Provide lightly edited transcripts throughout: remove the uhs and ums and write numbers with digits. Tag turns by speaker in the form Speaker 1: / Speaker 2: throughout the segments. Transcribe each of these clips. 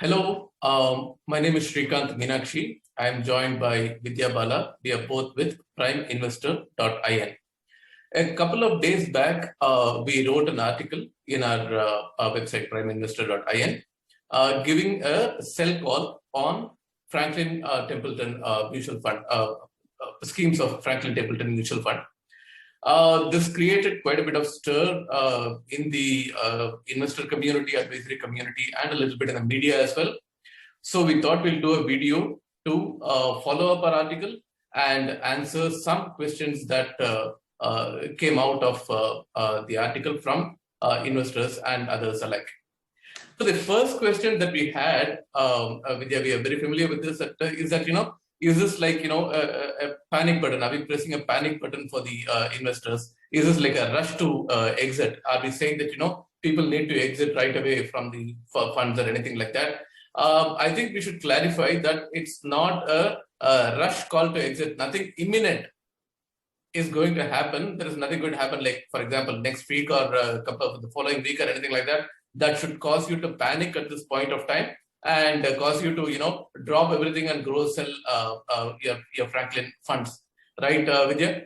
Speaker 1: Hello, my name is Srikanth Meenakshi. I am joined by Vidya Bala. We are both with PrimeInvestor.in. A couple of days back, we wrote an article in our website, PrimeInvestor.in, giving a sell call on Franklin Templeton Mutual Fund, schemes of Franklin Templeton Mutual Fund. This created quite a bit of stir in the investor community, advisory community, and a little bit in the media as well. So we thought we'll do a video to follow up our article and answer some questions that came out of the article from investors and others alike. So the first question that we had, Vidya, we are very familiar with this, is that, is this like, a panic button? Are we pressing a panic button for the investors? Is this like a rush to exit? Are we saying that, people need to exit right away from the funds or anything like that? I think we should clarify that it's not a rush call to exit. Nothing imminent is going to happen. There is nothing going to happen, like, for example, next week or a couple of the following week or anything like that. That should cause you to panic at this point of time and cause you to, drop everything and go sell your Franklin funds, right, Vidya?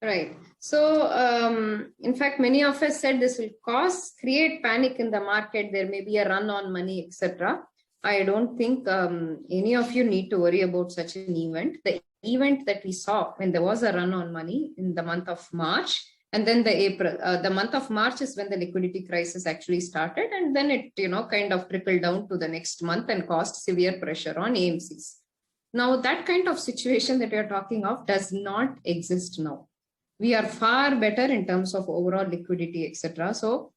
Speaker 2: Right. So, in fact, many of us said this will create panic in the market. There may be a run on money, etc. I don't think any of you need to worry about such an event. The event that we saw when there was a run on money in the month of March, and then the month of March is when the liquidity crisis actually started, and then it kind of trickled down to the next month and caused severe pressure on AMCs. Now that kind of situation that we are talking of does not exist now. We are far better in terms of overall liquidity, etc. So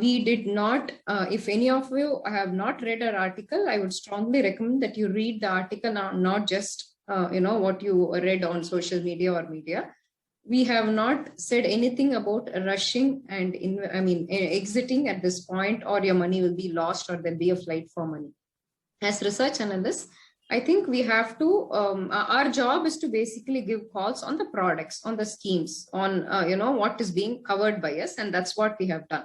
Speaker 2: we did not, if any of you have not read our article, I would strongly recommend that you read the article, not just what you read on social media or media. We have not said anything about rushing and exiting at this point, or your money will be lost, or there'll be a flight for money. As research analysts, I think we have to, our job is to basically give calls on the products, on the schemes, on, what is being covered by us. And that's what we have done.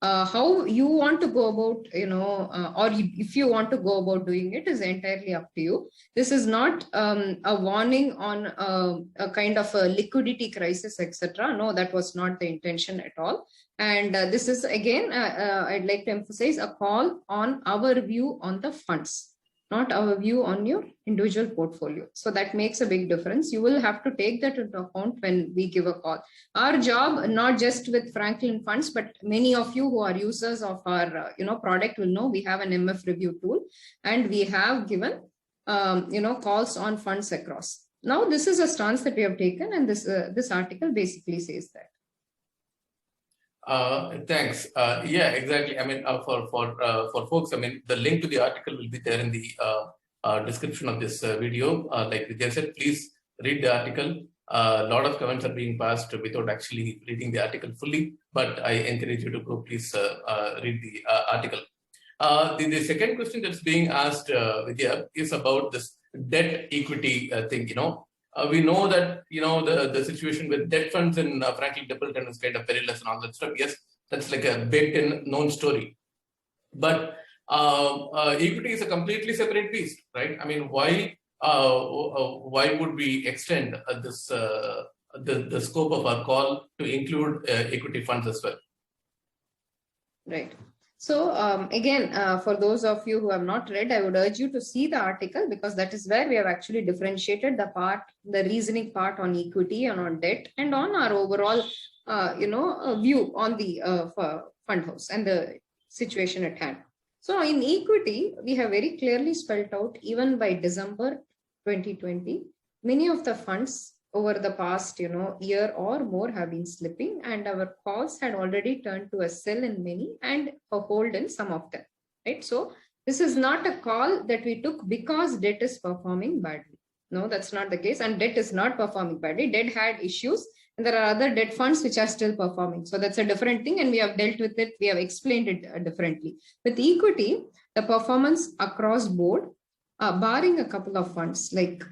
Speaker 2: How you want to go about, if you want to go about doing it is entirely up to you. This is not a warning on a kind of a liquidity crisis, etc. No, that was not the intention at all. And this is, again, I'd like to emphasize a call on our view on the funds, not our view on your individual portfolio. So that makes a big difference. You will have to take that into account when we give a call. Our job, not just with Franklin Funds, but many of you who are users of our product will know we have an MF review tool, and we have given calls on funds across. Now this is a stance that we have taken, and this article basically says that.
Speaker 1: Thanks. Yeah, exactly. I mean, for folks, the link to the article will be there in the description of this video. Like Vidya said, please read the article. A lot of comments are being passed without actually reading the article fully, but I encourage you to go, please read the article. The second question that's being asked, Vidya, is about this debt equity thing. We know that the situation with debt funds in Franklin Templeton is kind of perilous and all that stuff. Yes, that's like a baked-in known story. But equity is a completely separate beast, right? I mean, why would we extend the scope of our call to include equity funds as well?
Speaker 2: Right. So again, for those of you who have not read, I would urge you to see the article, because that is where we have actually differentiated the reasoning part on equity and on debt, and on our overall, view on the fund house and the situation at hand. So in equity, we have very clearly spelled out, even by December 2020, many of the funds over the past year or more have been slipping, and our calls had already turned to a sell in many and a hold in some of them, right? So this is not a call that we took because debt is performing badly. No, that's not the case, and debt is not performing badly. Debt had issues, and there are other debt funds which are still performing. So that's a different thing, and we have dealt with it. We have explained it differently. With equity, the performance across board, barring a couple of funds like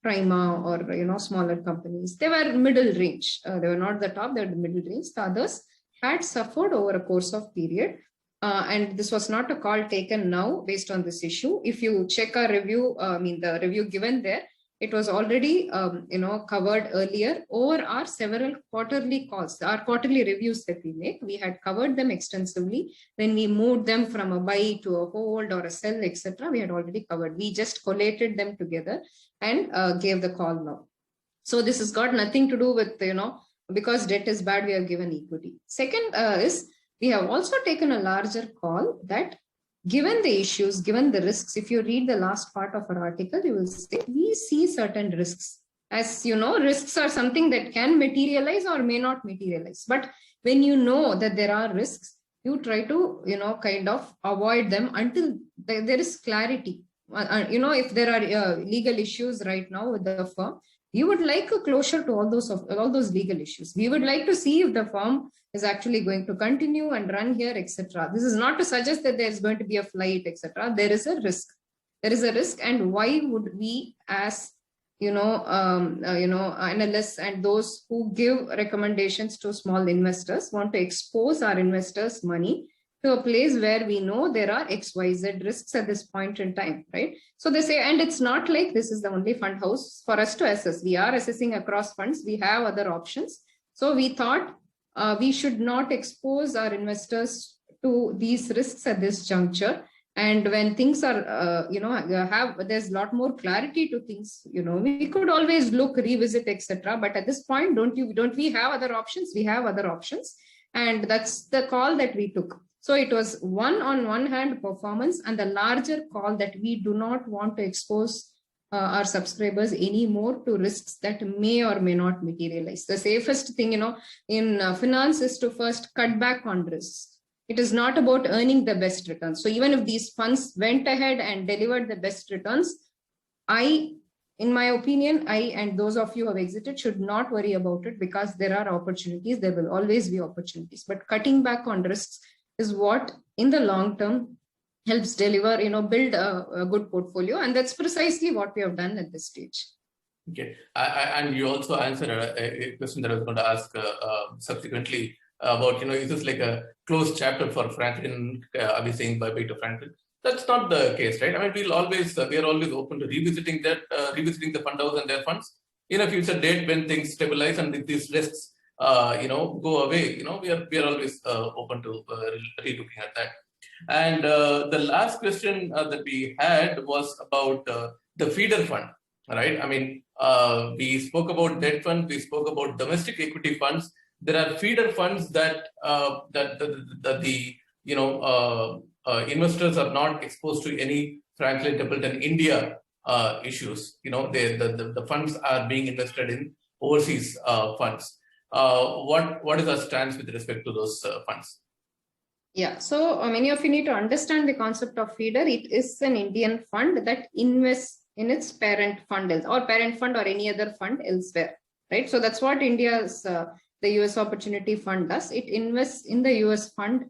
Speaker 2: Prima or smaller companies, they were middle range. They were not the top; they were the middle range. The others had suffered over a course of period. And this was not a call taken now based on this issue. If you check our review, the review given there, it was already, covered earlier over our several quarterly calls, our quarterly reviews that we make. We had covered them extensively. When we moved them from a buy to a hold or a sell, etc., we had already covered. We just collated them together and gave the call now. So this has got nothing to do with, because debt is bad, we have given equity. Second is, we have also taken a larger call that given the issues, given the risks, if you read the last part of our article, you will see we see certain risks. As you know, risks are something that can materialize or may not materialize. But when you know that there are risks, you try to, kind of avoid them until there is clarity. If there are legal issues right now with the firm, we would like a closure to all those legal issues. We would like to see if the firm is actually going to continue and run here, etc. This is not to suggest that there's going to be a flight, etc. There is a risk. There is a risk, and why would we, as analysts and those who give recommendations to small investors, want to expose our investors' money to a place where we know there are XYZ risks at this point in time, right? So they say, and it's not like this is the only fund house for us to assess. We are assessing across funds. We have other options. So we thought we should not expose our investors to these risks at this juncture. And when things are, there's a lot more clarity to things, we could always look, revisit, etc. But at this point, don't we have other options? We have other options. And that's the call that we took. So it was on one hand performance, and the larger call that we do not want to expose our subscribers anymore to risks that may or may not materialize. The safest thing, in finance is to first cut back on risks. It is not about earning the best returns. So even if these funds went ahead and delivered the best returns, in my opinion, I and those of you who have exited should not worry about it, because there are opportunities. There will always be opportunities. But cutting back on risks is what in the long term helps deliver, build a good portfolio. And that's precisely what we have done at this stage.
Speaker 1: Okay. And you also answered a question that I was going to ask subsequently about, is this like a closed chapter for Franklin? Are we saying bye-bye to Franklin? That's not the case, right? I mean, we are always open to revisiting the fund house and their funds in a future date when things stabilize and these risks go away. We are always open to relooking at that. And the last question that we had was about the feeder fund, right? I mean, we spoke about debt funds, we spoke about domestic equity funds. There are feeder funds that investors are not exposed to any Franklin Templeton India issues. The funds are being invested in overseas funds. What is our stance with respect to those funds?
Speaker 2: Yeah, so many of you need to understand the concept of feeder. It is an Indian fund that invests in its parent fund or any other fund elsewhere, right? So that's what India's the US Opportunity Fund does. It invests in the US fund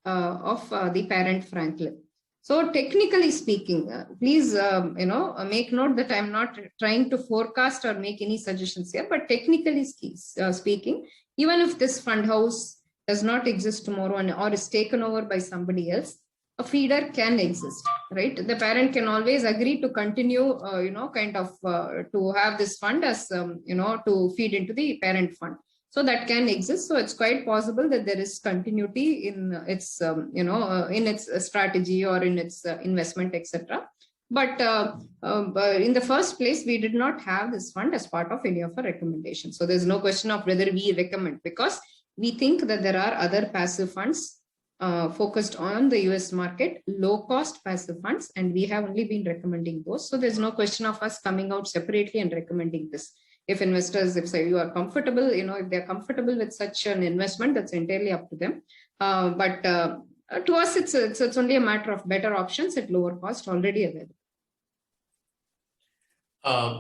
Speaker 2: of the parent Franklin. So technically speaking, please, make note that I'm not trying to forecast or make any suggestions here, but technically speaking, even if this fund house does not exist tomorrow or is taken over by somebody else, a feeder can exist, right? The parent can always agree to continue, to have this fund as, to feed into the parent fund. So that can exist. So it's quite possible that there is continuity in its, in its strategy or in its investment, etc. But in the first place, we did not have this fund as part of any of our recommendations. So there's no question of whether we recommend, because we think that there are other passive funds focused on the US market, low-cost passive funds, and we have only been recommending those. So there's no question of us coming out separately and recommending this. If investors, if you are comfortable, if they're comfortable with such an investment, that's entirely up to them. But to us, it's only a matter of better options at lower cost already available.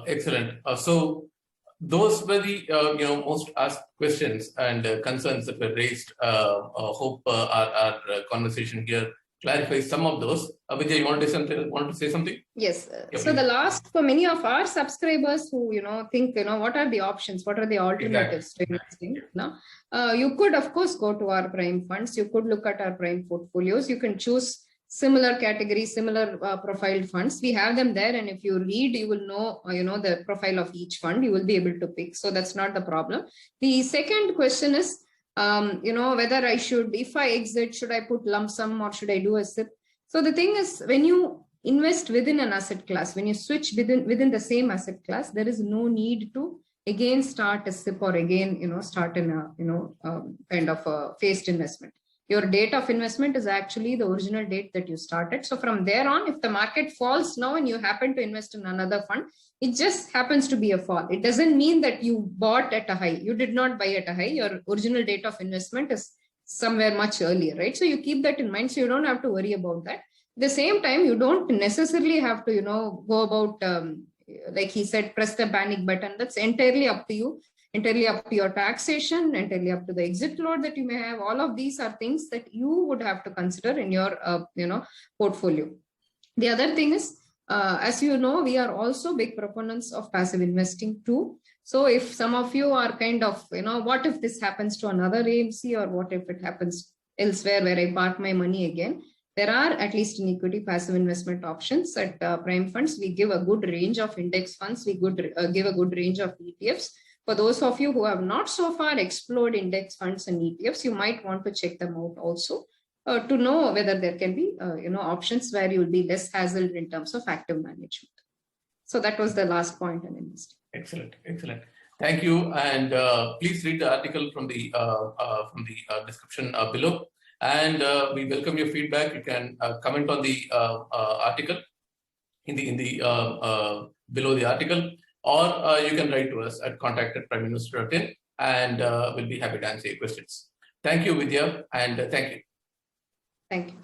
Speaker 1: Excellent. So those were the most asked questions and concerns that were raised. Hope our conversation here clarify some of those. Vidya, you want to say something?
Speaker 2: Yes.
Speaker 1: Yeah,
Speaker 2: So the
Speaker 1: please.
Speaker 2: last, for many of our subscribers who, think, what are the options? What are the alternatives to investing? You could, of course, go to our prime funds. You could look at our prime portfolios. You can choose similar categories, similar profiled funds. We have them there. And if you read, you will know, the profile of each fund. You will be able to pick. So that's not the problem. The second question is, whether I should, if I exit, should I put lump sum or should I do a SIP? So the thing is, when you invest within an asset class, when you switch within the same asset class, there is no need to again start a SIP or again, start in a, kind of a phased investment. Your date of investment is actually the original date that you started. So from there on, if the market falls now and you happen to invest in another fund, it just happens to be a fall. It doesn't mean that you bought at a high. You did not buy at a high. Your original date of investment is somewhere much earlier, right? So you keep that in mind. So you don't have to worry about that. At the same time, you don't necessarily have to, go about, like he said, press the panic button. That's entirely up to you, entirely up to your taxation, entirely up to the exit load that you may have. All of these are things that you would have to consider in your, portfolio. The other thing is, as you know, we are also big proponents of passive investing too. So if some of you are kind of, what if this happens to another AMC, or what if it happens elsewhere where I park my money again? There are, at least in equity, passive investment options at Prime Funds. We give a good range of index funds. We give a good range of ETFs. For those of you who have not so far explored index funds and ETFs, you might want to check them out also to know whether there can be, options where you will be less hassled in terms of active management. So that was the last point on investing.
Speaker 1: Excellent, excellent. Thank you, and please read the article from the description below. And we welcome your feedback. You can comment on the article in the below the article, or you can write to us at contact@primeinvestor.in, and we'll be happy to answer your questions. Thank you, Vidya, and thank you.
Speaker 2: Thank you.